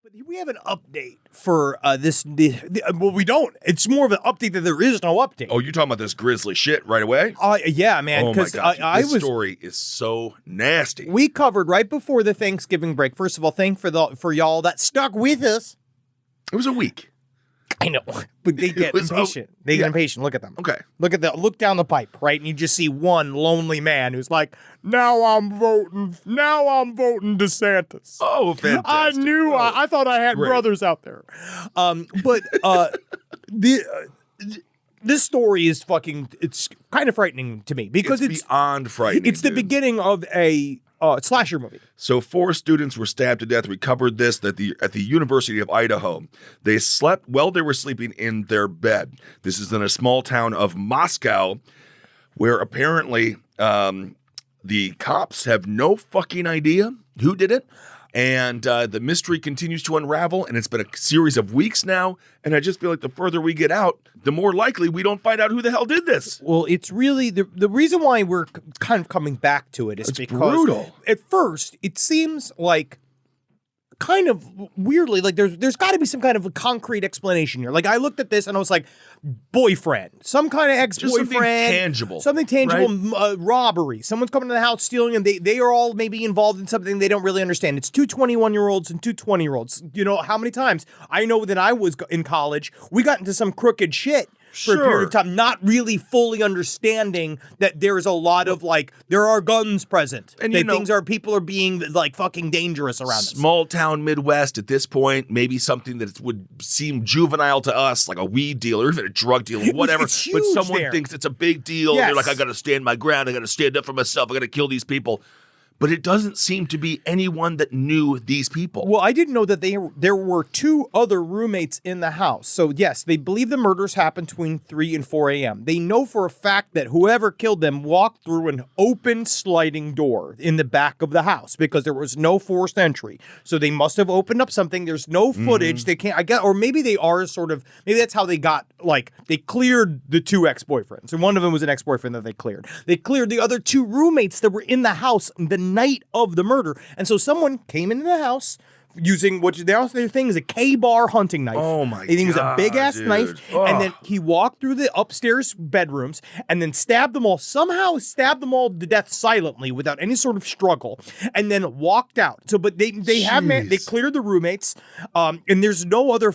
But we have an update for well, we don't. It's more of an update that there is no update. Oh, you're talking about this grisly shit right away? Yeah, man. Oh my God, this story is so nasty. We covered right before the Thanksgiving break. First of all, for y'all that stuck with us. It was a week. I know, but they get impatient. They get impatient. Look at them. Okay. Look down the pipe, right? And you just see one lonely man who's like, now I'm voting DeSantis. Oh, fantastic. I thought I had brothers out there. But this story is it's kind of frightening to me because it's beyond frightening. It's the beginning of a slasher movie. So 4 students were stabbed to death. We covered this at the University of Idaho. They slept while they were sleeping in their bed. This is in a small town of Moscow, where apparently the cops have no fucking idea who did it. And the mystery continues to unravel, and it's been a series of weeks now. And I just feel like the further we get out, the more likely we don't find out who the hell did this. Well, it's really the reason why we're kind of coming back to it is because brutal. At first it seems like kind of weirdly like there's got to be some kind of a concrete explanation here. Like I looked at this and I was like, boyfriend, some kind of ex-boyfriend, something tangible, right? Robbery. Someone's coming to the house stealing, and they are all maybe involved in something they don't really understand. It's 2 21-year-olds and 2 20-year-olds. You know how many times I know that I was in college, we got into some crooked shit. For a period of time, not really fully understanding that there's a lot of there are guns present. And people are being fucking dangerous around us. Small town Midwest at this point, maybe something that would seem juvenile to us, like a weed deal or even a drug deal or whatever. It's but someone there. thinks it's a big deal. Yes. They're like, I got to stand my ground. I got to stand up for myself. I got to kill these people. But it doesn't seem to be anyone that knew these people. Well, I didn't know that there were 2 other roommates in the house. So, yes, they believe the murders happened between 3 and 4 a.m. They know for a fact that whoever killed them walked through an open sliding door in the back of the house because there was no forced entry. So they must have opened up something. There's no footage. They can't, or maybe they are maybe that's how they got, they cleared the 2 ex-boyfriends. And one of them was an ex-boyfriend that they cleared. They cleared the other 2 roommates that were in the house the night of the murder. And so someone came into the house using their thing is a K-bar hunting knife. Oh my God. He thinks it's a big ass knife. Oh. And then he walked through the upstairs bedrooms and then stabbed them all to death silently without any sort of struggle, and then walked out. So but they cleared the roommates, and there's no other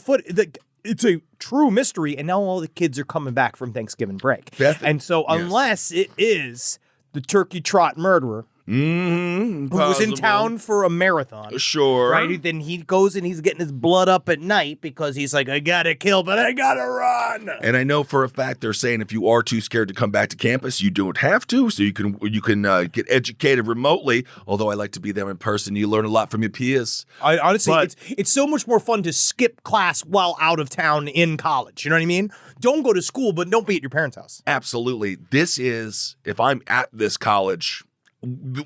it's a true mystery, and now all the kids are coming back from Thanksgiving break. And so unless it is the turkey trot murderer, who was in town for a marathon. Sure. Right? Then he goes and he's getting his blood up at night because he's like, I gotta kill, but I gotta run. And I know for a fact they're saying if you are too scared to come back to campus, you don't have to. So you can get educated remotely. Although I like to be there in person. You learn a lot from your peers. Honestly, it's so much more fun to skip class while out of town in college. You know what I mean? Don't go to school, but don't be at your parents' house. Absolutely. This is, if I'm at this college,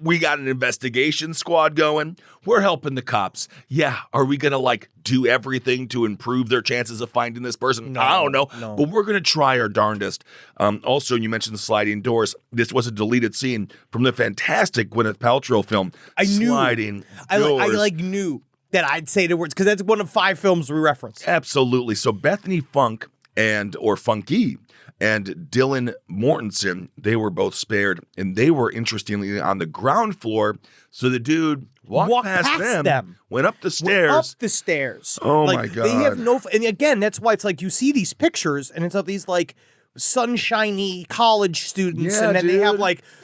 we got an investigation squad going. We're helping the cops. Yeah. Are we going to do everything to improve their chances of finding this person? No, I don't know. No. But we're going to try our darndest. Also, you mentioned the sliding doors. This was a deleted scene from the fantastic Gwyneth Paltrow film. I knew that I'd say the words because that's one of 5 films we referenced. Absolutely. So Bethany Funk or Funky and Dylan Mortensen, they were both spared, and they were interestingly on the ground floor. So the dude walked past them, went up the stairs. Oh my God. They have and again, that's why it's you see these pictures, and it's of these sunshiny college students, and then they have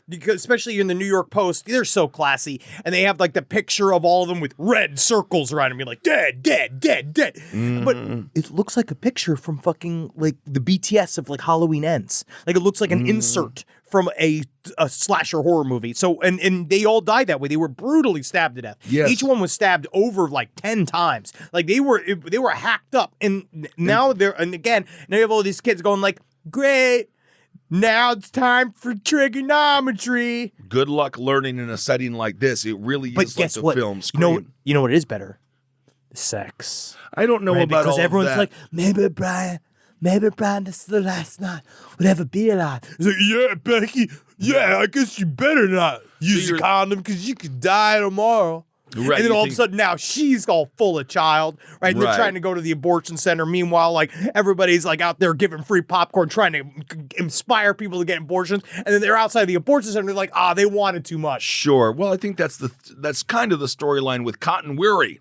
because especially in the New York Post, they're so classy, and they have the picture of all of them with red circles around them, you're dead. But it looks like a picture from fucking the BTS of Halloween Ends. It looks like an insert from a slasher horror movie. So and they all died that way. They were brutally stabbed to death. Yes. Each one was stabbed over 10 times. They were hacked up, and now you have all these kids going great. Now it's time for trigonometry. Good luck learning in a setting like this. It really is guess the what? film Scream. You know what is better? Sex. I don't know about because all everyone's of that. maybe Brian, this is the last night we'll ever be alive. It's yeah, Becky. Yeah, I guess you better not use a condom because you could die tomorrow. Right, And then all of a sudden now she's all full of child, right? And they're Right. trying to go to the abortion center. Meanwhile, like everybody's like out there giving free popcorn, trying to inspire people to get abortions. And then they're outside the abortion center. They're like, they wanted too much. Sure. Well, I think that's kind of the storyline with Cotton Weary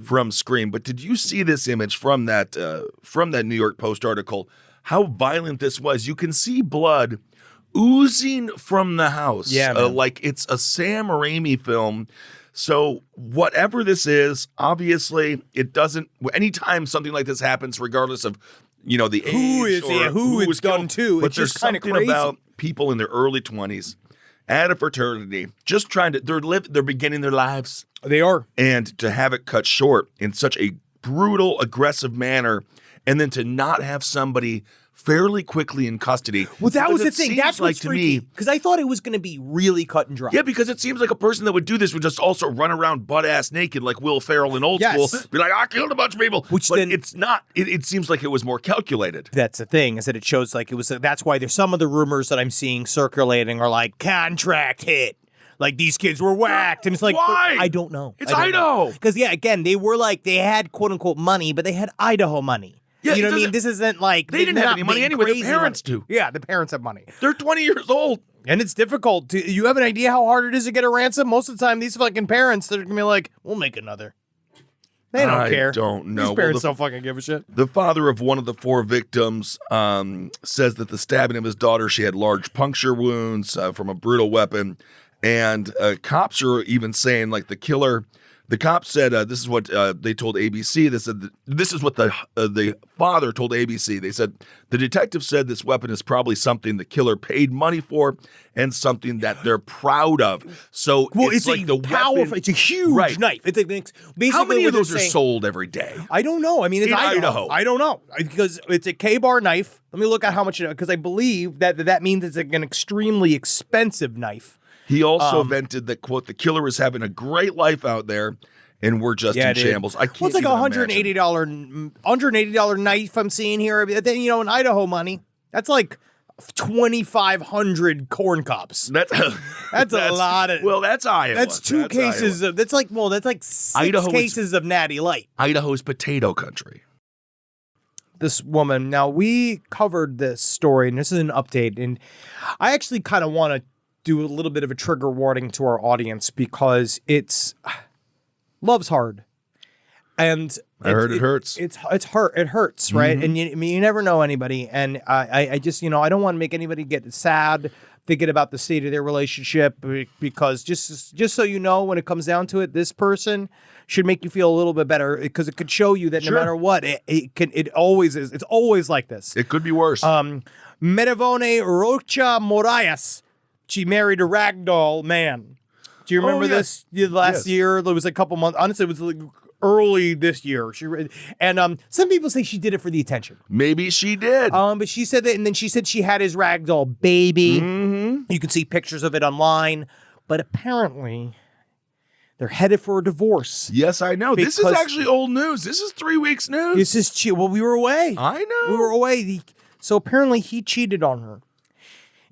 from Scream. But did you see this image from that New York Post article? How violent this was. You can see blood oozing from the house. Yeah, man. Like it's a Sam Raimi film. So whatever this is, obviously it doesn't. Anytime something like this happens, regardless of the age who it's done killed, to, but it's there's just kind of something crazy about people in their early 20s at a fraternity just trying to they're beginning their lives, They are. and to have it cut short in such a brutal, aggressive manner, and then to not have somebody fairly quickly in custody. Well, that Because was the it thing. seems That's like what's to freaky. me. Because I thought it was going to be really cut and dry. Yeah, because it seems like a person that would do this would just also run around butt-ass naked like Will Ferrell in Old Yes. School. Be like, I killed a bunch of people. Which but then- it's not. It seems like it was more calculated. That's the thing, is that it shows like it was. That's why there's some of the rumors that I'm seeing circulating are like contract hit. Like these kids were whacked. And it's like, Why? I don't know. It's Idaho. Because, yeah, again, they were like, they had quote unquote money, but they had Idaho money. Yeah, you know it what I mean? doesn't- This isn't like They didn't they're have not any money being anyway. The crazy parents money. do. Yeah, the parents have money. They're 20 years old. And it's difficult to. You have an idea how hard it is to get a ransom? Most of the time, these fucking parents, they're gonna be like, "We'll make another." They don't I care. don't know. These Well, parents don't fucking give a shit. The father of one of the 4 victims says that the stabbing of his daughter, she had large puncture wounds from a brutal weapon. And cops are even saying, like, the killer. The cops said this is what they told ABC. They said this is what the father told ABC. They said the detective said this weapon is probably something the killer paid money for and something that they're proud of. So it's like the powerful. weapon. It's a huge Right. knife. It's basically How many what of those they're are saying- sold every day? I don't know. I mean, it's In Idaho. Idaho. I don't know because it's a K-bar knife. Let me look at how much it. Because I believe that means it's an extremely expensive knife. He also vented that, quote, the killer is having a great life out there and we're just in dude. shambles. I can't Well, it's like even $180 knife I'm seeing here. Then, in Idaho money, that's like 2,500 corn cobs. That's a lot of. Well, that's Iowa. That's two cases Iowa. of. That's like 6 Idaho is- cases of Natty Light. Idaho's potato country. This woman. Now, we covered this story, and this is an update, and I actually kind of want to do a little bit of a trigger warning to our audience because love's hard, and I heard it hurts. It's hurt. It hurts, right? And you never know anybody, and I just I don't want to make anybody get sad thinking about the state of their relationship because just so you know, when it comes down to it, this person should make you feel a little bit better because it could show you that no matter what, it always is. It's always like this. It could be worse. Medivone Rocha Moraes. She married a ragdoll man. Do you remember this last year? There was a couple months. Honestly, it was like early this year. Some people say she did it for the attention. Maybe she did. But she said that, and then she said she had his ragdoll baby. Mm-hmm. You can see pictures of it online. But apparently, they're headed for a divorce. Yes, I know. This is Because- actually old news. This is 3 weeks news. This is well, we were away. I know. We were away. So apparently, he cheated on her.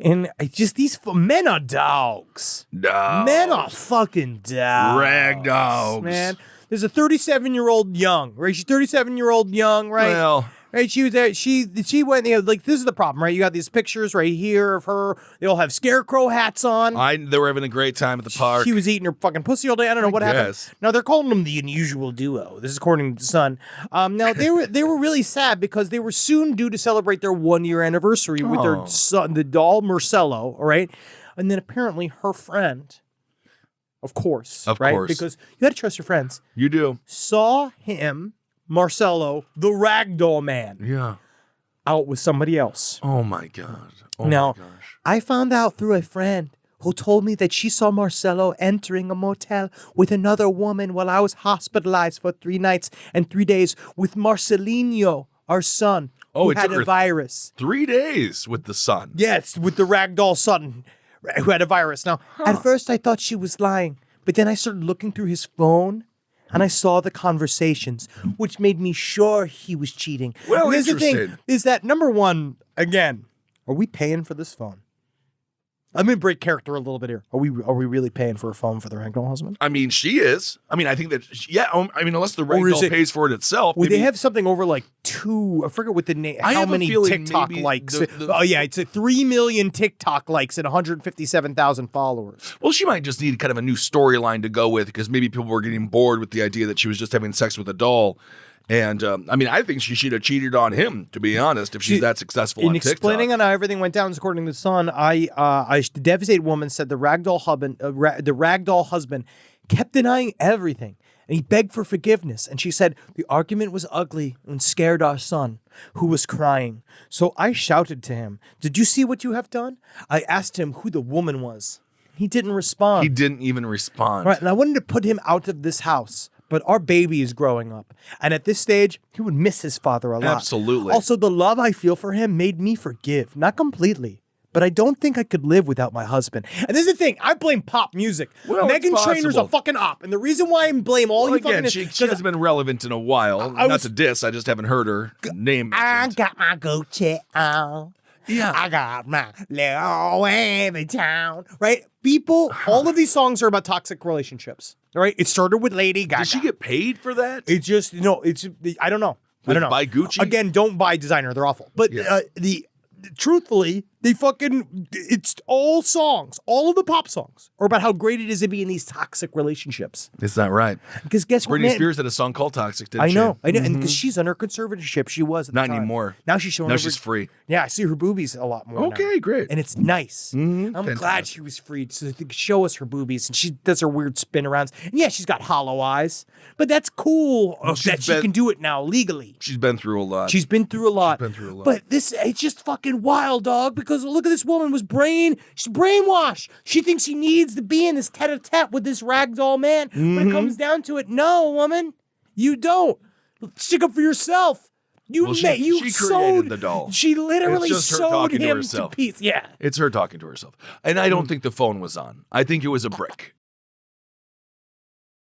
And these men are dogs. Dogs. Men are fucking dogs. Rag dogs. Man. There's a 37-year-old young, right? She's 37-year-old young, right? Well, Right, she was there. She went. Like this is the problem, right? You got these pictures right here of her. They all have scarecrow hats on. they were having a great time at the park. She was eating her fucking pussy all day. I don't know what happened. guess. Now they're calling them the unusual duo. This is according to the Sun. Now they were really sad because they were soon due to celebrate their 1-year anniversary with their son, the doll Marcello. All right, and then apparently her friend, of course, because you got to trust your friends. You do. Saw him, Marcello, the ragdoll man, Yeah. out with somebody else. Oh my God. Oh Now, my gosh. I found out through a friend who told me that she saw Marcello entering a motel with another woman while I was hospitalized for 3 nights and 3 days with Marcelinho, our son, who it had took a her virus. 3 days with the sun. Yes, with the ragdoll son who had a virus. Now, at first I thought she was lying, but then I started looking through his phone and I saw the conversations, which made me sure he was cheating. Well, and here's the thing, interesting. is that number one, again, are we paying for this phone? Let me break character a little bit here. Are we really paying for a phone for the ragdoll husband? I mean, she is. I mean, I think that, unless the Or ragdoll is it- pays for it itself. Would maybe- they have something over like I forget what the name, I how have a many feeling TikTok maybe likes. the- Oh, yeah, it's a 3 million TikTok likes and 157,000 followers. Well, she might just need kind of a new storyline to go with because maybe people were getting bored with the idea that she was just having sex with a doll. And I think she should have cheated on him, to be honest, if she's that successful on TikTok. Explaining on how everything went down, according to the Sun, the devastated woman said the ragdoll husband kept denying everything, and he begged for forgiveness. And she said the argument was ugly and scared our son, who was crying. So I shouted to him, "Did you see what you have done?" I asked him who the woman was. He didn't respond. He didn't even respond. Right, and I wanted to put him out of this house. But our baby is growing up. And at this stage, he would miss his father a lot. Absolutely. Also, the love I feel for him made me forgive. Not completely. But I don't think I could live without my husband. And this is the thing. I blame pop music. Well, Meghan it's Trainor's a possible. fucking op. And the reason why I blame all Well, you fucking... again, she hasn't been relevant in a while. Not to diss, I just haven't heard her name I mentioned. got my Gucci on. Yeah. I got my little wavy town. Right? People, all of these songs are about toxic relationships. Right? It started with Lady Gaga. Did she get paid for that? It's just, I don't know. I don't know. Buy Gucci? Again, don't buy designer. They're awful. But Yeah. truthfully, it's all songs. All of the pop songs are about how great it is to be in these toxic relationships. It's not right. Because guess what, Britney man? Spears had a song called Toxic, didn't I she? know. And because she's under conservatorship, she was at the Not time. anymore. Now she's showing Now her she's free. Yeah, I see her boobies a lot more now. Okay, great. And it's nice. I'm glad Fantastic. she was freed so they could show us her boobies. And she does her weird spin arounds. And yeah, she's got hollow eyes. But that's cool that she can do it now legally. She's been through a lot. She's been through a lot. been through a lot. But it's just fucking wild, dog, because look at this woman she's brainwashed. She thinks she needs to be in this tete-a-tete with this ragdoll man. When it comes down to it, no, woman, you don't. Stick up for yourself. You She created created the doll. She literally It's just her sewed talking to him to herself. pieces. Yeah. It's her talking to herself. And I don't think the phone was on. I think it was a brick.